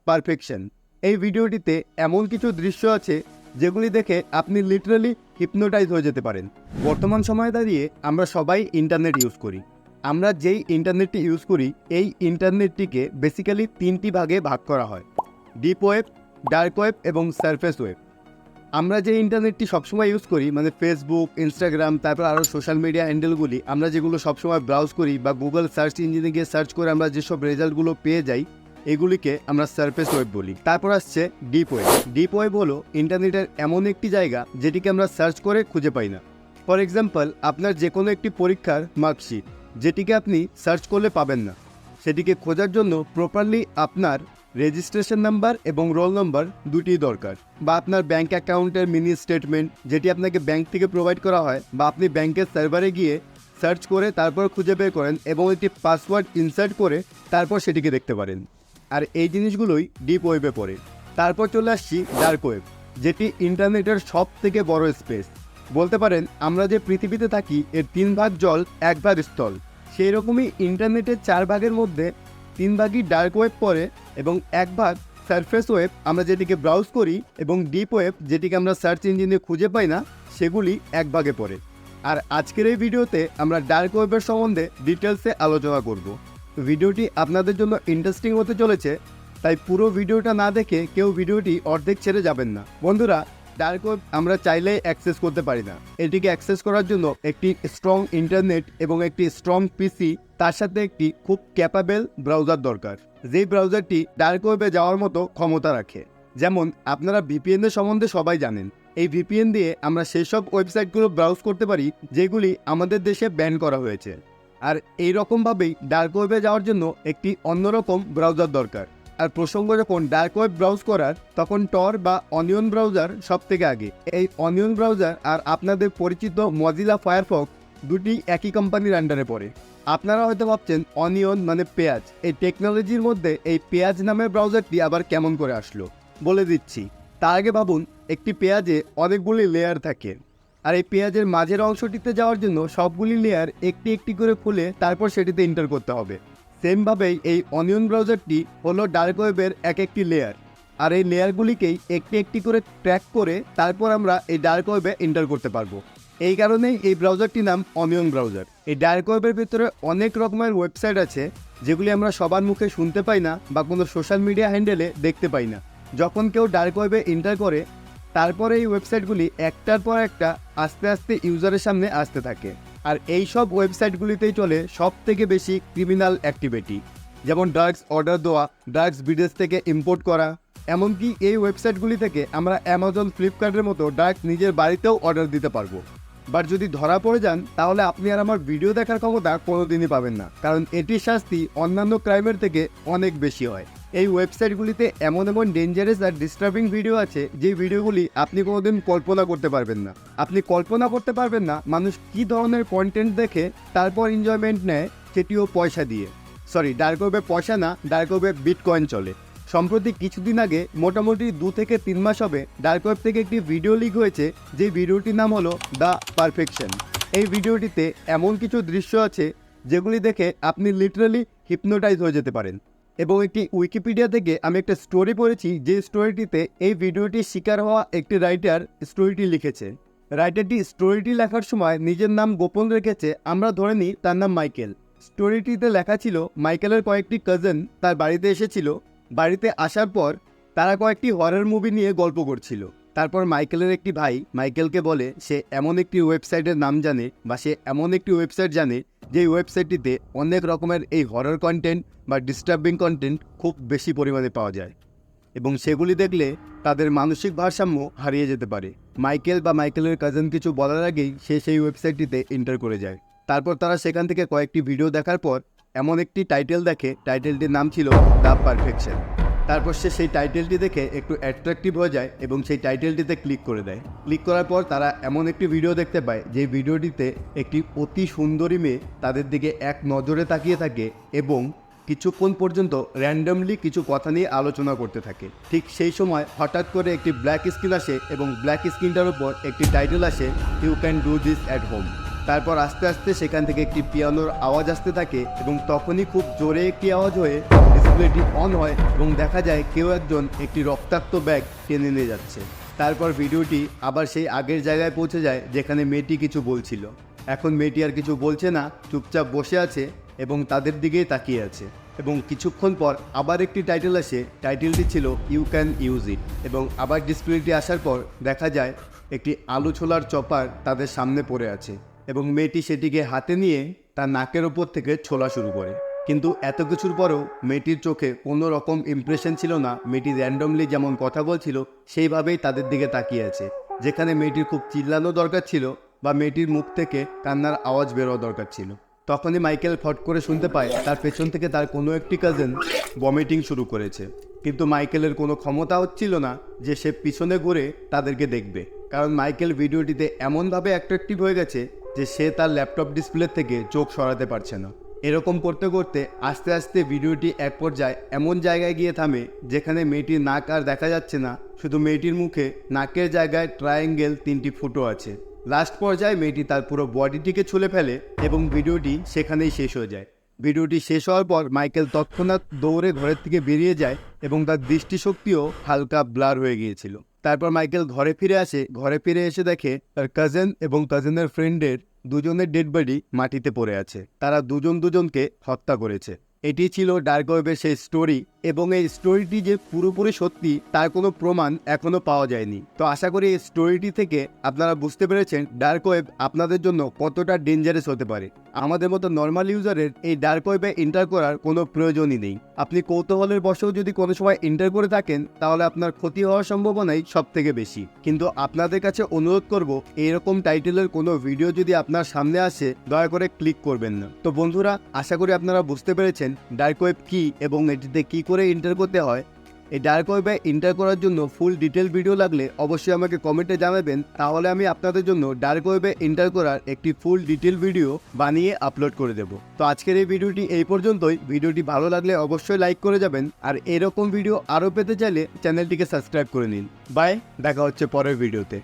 Perfection. এই ভিডিওটিতে এমন কিছু দৃশ্য আছে যেগুলি দেখে আপনি লিটারালি হিপনোটাইজ হয়ে যেতে পারেন। বর্তমান সময়ে দাঁড়িয়ে আমরা সবাই ইন্টারনেট ইউজ করি। আমরা যেই ইন্টারনেটটি ইউজ করি এই ইন্টারনেটটিকে বেসিক্যালি 3টি ভাগে ভাগ করা হয়: ডিপ ওয়েব, ডার্ক ওয়েব এবং সারফেস ওয়েব। আমরা যে ইন্টারনেটটি সবসময় ইউজ করি মানে ফেসবুক, ইনস্টাগ্রাম, তারপর আরও সোশ্যাল মিডিয়া হ্যান্ডেলগুলি আমরা যেগুলো সবসময় ব্রাউজ করি বা গুগল সার্চ ইঞ্জিনে গিয়ে সার্চ করে আমরা যেসব রেজাল্টগুলো পেয়ে যাই এগুলিকে আমরা সারফেস ওয়েব বলি। তারপর আসছে ডিপ ওয়েব। ডিপ ওয়েব হলো ইন্টারনেটের এমন একটি জায়গা যেটিকে আমরা সার্চ করে খুঁজে পাই না। ফর এক্সাম্পল, আপনার যে কোনো একটি পরীক্ষার মার্কশিট যেটিকে আপনি সার্চ করলে পাবেন না, সেটিকে খোঁজার জন্য প্রপারলি আপনার রেজিস্ট্রেশন নাম্বার এবং রোল নাম্বার দুটিই দরকার, বা আপনার ব্যাঙ্ক অ্যাকাউন্টের মিনি স্টেটমেন্ট যেটি আপনাকে ব্যাঙ্ক থেকে প্রোভাইড করা হয়, বা আপনি ব্যাঙ্কের সার্ভারে গিয়ে সার্চ করে তারপর খুঁজে বের করেন এবং একটি পাসওয়ার্ড ইনসার্ট করে তারপর সেটিকে দেখতে পারেন। আর এই জিনিসগুলোই ডিপ ওয়েবে পড়ে। তারপর চলে আসছি ডার্ক ওয়েব, যেটি ইন্টারনেটের সব থেকে বড় স্পেস। বলতে পারেন আমরা যে পৃথিবীতে থাকি এর 3 ভাগ জল, 1 ভাগ স্থল। সেই রকমই ইন্টারনেটের 4 ভাগের মধ্যে 3 ভাগই ডার্ক ওয়েব পড়ে এবং 1 ভাগ সারফেস ওয়েব আমরা যেটিকে ব্রাউজ করি, এবং ডিপ ওয়েব যেটিকে আমরা সার্চ ইঞ্জিনে খুঁজে পাই না সেগুলি 1 ভাগে পড়ে। আর আজকের এই ভিডিওতে আমরা ডার্ক ওয়েবের সম্বন্ধে ডিটেলসে আলোচনা করব। ভিডিওটি আপনাদের জন্য ইন্টারেস্টিং হতে চলেছে, তাই পুরো ভিডিওটা না দেখে কেউ ভিডিওটি অর্ধেক ছেড়ে যাবেন না। বন্ধুরা, ডার্ক ওয়েব আমরা চাইলেই অ্যাক্সেস করতে পারি না। এটিকে অ্যাক্সেস করার জন্য একটি স্ট্রং ইন্টারনেট এবং একটি স্ট্রং পিসি, তার সাথে একটি খুব ক্যাপাবেল ব্রাউজার দরকার, যেই ব্রাউজারটি ডার্ক ওয়েবে যাওয়ার মতো ক্ষমতা রাখে। যেমন আপনারা ভিপিএন এর সম্বন্ধে সবাই জানেন। এই ভিপিএন দিয়ে আমরা সেই সব ওয়েবসাইটগুলো ব্রাউজ করতে পারি যেগুলি আমাদের দেশে ব্যান করা হয়েছে। আর এই রকমভাবেই ডার্ক ওয়েবে যাওয়ার জন্য একটি অন্যরকম ব্রাউজার দরকার। আর প্রসঙ্গ যখন ডার্ক ওয়েব ব্রাউজ করার, তখন টর বা অনিয়ন ব্রাউজার সব থেকে আগে। এই অনিয়ন ব্রাউজার আর আপনাদের পরিচিত মজিলা ফায়ারফক্স দুটি একই কোম্পানির আন্ডারে পড়ে। আপনারা হয়তো ভাবছেন অনিয়ন মানে পেঁয়াজ। এই টেকনোলজির মধ্যে এই পেঁয়াজ নামের ব্রাউজারটি আবার কেমন করে আসলো বলে দিচ্ছি। তার আগে ভাবুন, একটি পেঁয়াজে অনেকগুলি লেয়ার থাকে, আর এই পেঁয়াজের মাঝের অংশটিতে যাওয়ার জন্য সবগুলি লেয়ার একটি একটি করে খুলে তারপর সেটিতে এন্টার করতে হবে। সেমভাবেই এই অনিয়ন ব্রাউজারটি হলো ডার্ক ওয়েবের এক একটি লেয়ার, আর এই লেয়ারগুলিকেই একটি একটি করে ট্র্যাক করে তারপর আমরা এই ডার্ক ওয়েবে এন্টার করতে পারবো। এই কারণেই এই ব্রাউজারটির নাম অনিয়ন ব্রাউজার। এই ডার্ক ওয়েবের ভিতরে অনেক রকমের ওয়েবসাইট আছে যেগুলি আমরা সবার মুখে শুনতে পাই না বা কোনো সোশ্যাল মিডিয়া হ্যান্ডেলে দেখতে পাই না। যখন কেউ ডার্ক ওয়েবে এন্টার করে তারপরে এই ওয়েবসাইটগুলি একটার পর একটা আস্তে আস্তে ইউজারের সামনে আসতে থাকে। আর এই সব ওয়েবসাইটগুলিতেই চলে সব থেকে বেশি ক্রিমিনাল অ্যাক্টিভিটি, যেমন ড্রাগস অর্ডার দেওয়া, ড্রাগস বিদেশ থেকে ইম্পোর্ট করা। এমনকি এই ওয়েবসাইটগুলি থেকে আমরা অ্যামাজন, ফ্লিপকার্টের মতো ড্রাগস নিজের বাড়িতেও অর্ডার দিতে পারবো। বাট যদি ধরা পড়ে যান তাহলে আপনি আর আমার ভিডিও দেখার ক্ষমতা কোনোদিনই পাবেন না, কারণ এটির শাস্তি অন্যান্য ক্রাইমের থেকে অনেক বেশি হয়। এই ওয়েবসাইটগুলিতে এমন এমন ডেঞ্জারাস আর ডিস্টার্বিং ভিডিও আছে যে ভিডিওগুলি আপনি কোনোদিন কল্পনা করতে পারবেন না। আপনি কল্পনা করতে পারবেন না মানুষ কী ধরনের কন্টেন্ট দেখে তারপর এনজয়মেন্ট নেয়, সেটিও পয়সা দিয়ে। সরি, ডার্ক ওয়েবে পয়সা না, ডার্ক ওয়েবে বিটকয়েন চলে। সম্প্রতি কিছুদিন আগে, মোটামুটি 2 থেকে 3 মাস হবে, ডার্ক ওয়েব থেকে একটি ভিডিও লিক হয়েছে, যে ভিডিওটির নাম হলো দ্য পারফেকশন। এই ভিডিওটিতে এমন কিছু দৃশ্য আছে যেগুলি দেখে আপনি লিটারালি হিপনোটাইজ হয়ে যেতে পারেন। এবং একটি উইকিপিডিয়া থেকে আমি একটা স্টোরি পড়েছি, যে স্টোরিটিতে এই ভিডিওটির শিকার হওয়া একটি রাইটার স্টোরিটি লিখেছে। রাইটারটি স্টোরিটি লেখার সময় নিজের নাম গোপন রেখেছে। আমরা ধরে নিই তার নাম মাইকেল। স্টোরিটিতে লেখা ছিল মাইকেলের কয়েকটি কাজিন তার বাড়িতে এসেছিল। বাড়িতে আসার পর তারা কয়েকটি হরর মুভি নিয়ে গল্প করছিল। তারপর মাইকেলের একটি ভাই মাইকেলকে বলে সে এমন একটি ওয়েবসাইটের নাম জানে, বা সে এমন একটি ওয়েবসাইট জানে যেই ওয়েবসাইটটিতে অনেক রকমের এই হরর কন্টেন্ট বা ডিস্টার্বিং কন্টেন্ট খুব বেশি পরিমাণে পাওয়া যায়, এবং সেগুলি দেখলে তাদের মানসিক ভারসাম্য হারিয়ে যেতে পারে। মাইকেল বা মাইকেলের কাজিন কিছু বলার আগেই সে সেই ওয়েবসাইটটিতে এন্টার করে যায়। তারপর তারা সেখান থেকে কয়েকটি ভিডিও দেখার পর এমন একটি টাইটেল দেখে, টাইটেলটির নাম ছিল দ্য পারফেকশন। তারপর সে সেই টাইটেলটি দেখে একটু অ্যাট্রাকটিভ হয়ে যায় এবং সেই টাইটেলটিতে ক্লিক করে দেয়। ক্লিক করার পর তারা এমন একটি ভিডিও দেখতে পায়, যে ভিডিওটিতে একটি অতি সুন্দরী মেয়ে তাদের দিকে এক নজরে তাকিয়ে থাকে এবং কিছুক্ষণ পর্যন্ত র্যান্ডমলি কিছু কথা নিয়ে আলোচনা করতে থাকে। ঠিক সেই সময় হঠাৎ করে একটি ব্ল্যাক স্ক্রিন আসে এবং ব্ল্যাক স্ক্রিনটার উপর একটি টাইটেল আসে, you can do this at home. তারপর আস্তে আস্তে সেখান থেকে একটি পিয়ানোর আওয়াজ আসতে থাকে এবং তখনই খুব জোরে একটি আওয়াজ হয়ে ডিসপ্লেটি অন হয় এবং দেখা যায় কেউ একজন একটি রক্তাক্ত ব্যাগ টেনে নিয়ে যাচ্ছে। তারপর ভিডিওটি আবার সেই আগের জায়গায় পৌঁছে যায় যেখানে মেয়েটি কিছু বলছিল। এখন মেয়েটি আর কিছু বলছে না, চুপচাপ বসে আছে এবং তাদের দিকেই তাকিয়ে আছে। এবং কিছুক্ষণ পর আবার একটি টাইটেল আসে, টাইটেলটি ছিল ইউ ক্যান ইউজ ইট। এবং আবার ডিসপ্লেটি আসার পর দেখা যায় একটি আলু ছোলার চপার তাদের সামনে পড়ে আছে এবং মেয়েটি সেটিকে হাতে নিয়ে তার নাকের ওপর থেকে ছোলা শুরু করে। কিন্তু এত কিছুর পরেও মেয়েটির চোখে কোনো রকম ইমপ্রেশন ছিল না। মেয়েটি র্যান্ডমলি যেমন কথা বলছিল সেইভাবেই তাদের দিকে তাকিয়ে আছে, যেখানে মেয়েটির খুব চিল্লানো দরকার ছিল বা মেয়েটির মুখ থেকে কান্নার আওয়াজ বেরোয়া দরকার ছিল। তখনই মাইকেল ফট করে শুনতে পায় তার পেছন থেকে তার কোনো একটি কাজিন ভমিটিং শুরু করেছে। কিন্তু মাইকেলের কোনো ক্ষমতা হচ্ছিল না যে সে পিছনে ঘুরে তাদেরকে দেখবে, কারণ মাইকেল ভিডিওটিতে এমনভাবে অ্যাট্রাকটিভ হয়ে গেছে যে সে তার ল্যাপটপ ডিসপ্লে থেকে চোখ সরাতে পারছে না। এরকম করতে করতে আস্তে আস্তে ভিডিওটি এক পর্যায়ে এমন জায়গায় গিয়ে থামে যেখানে মেয়েটির নাক আর দেখা যাচ্ছে না, শুধু মেয়েটির মুখে নাকের জায়গায় ট্রায়াঙ্গেল 3টি ফুটো আছে। লাস্ট পর্যায়ে মেয়েটি তার পুরো বডিটিকে ছুলে ফেলে এবং ভিডিওটি সেখানেই শেষ হয়ে যায়। ভিডিওটি শেষ হওয়ার পর মাইকেল তৎক্ষণাৎ দৌড়ে ঘরের থেকে বেরিয়ে যায় এবং তার দৃষ্টিশক্তিও হালকা ব্লার হয়ে গিয়েছিল। তারপর মাইকেল ঘরে ফিরে আসে। ঘরে ফিরে এসে দেখে তার কাজিন এবং কাজিনের ফ্রেন্ডের দুজনের ডেড বডি মাটিতে পড়ে আছে। তারা দুজনকে হত্যা করেছে। এটি ছিল ডার্ক ওয়েবের সেই স্টোরি এবং এই স্টোরিটি যে পুরোপুরি সত্যি তার কোনো প্রমাণ এখনো পাওয়া যায়নি। তো আশা করি এই স্টোরিটি থেকে আপনারা বুঝতে পেরেছেন ডার্ক ওয়েব আপনাদের জন্য কতটা ডেঞ্জারাস হতে পারে। আমাদের মতো নর্মাল ইউজারের এই ডার্ক ওয়েবে এন্টার করার কোনো প্রয়োজনই নেই। আপনি কৌতূহলের বশেও যদি কোনো সময় এন্টার করে থাকেন তাহলে আপনার ক্ষতি হওয়ার সম্ভাবনাই সব থেকে বেশি। কিন্তু আপনাদের কাছে অনুরোধ করব, এইরকম টাইটেলের কোনো ভিডিও যদি আপনার সামনে আসে দয়া করে ক্লিক করবেন না। তো বন্ধুরা, আশা করি আপনারা বুঝতে পেরেছেন ডার্ক ওয়েব কী এবং এটিতে কী করে এন্টার করতে হয়। এই ডার্ক ওয়েবে এন্টার করার জন্য ফুল ডিটেল ভিডিও লাগলে অবশ্যই আমাকে কমেন্টে জানাবেন, তাহলে আমি আপনাদের জন্য ডার্ক ওয়েবে এন্টার করার একটি ফুল ডিটেল ভিডিও বানিয়ে আপলোড করে দেব। তো আজকের এই ভিডিওটি এই পর্যন্তই। ভিডিওটি ভালো লাগলে অবশ্যই লাইক করে যাবেন, আর এরকম ভিডিও আরও পেতে চাইলে চ্যানেলটিকে সাবস্ক্রাইব করে নিন। বাই, দেখা হচ্ছে পরের ভিডিওতে।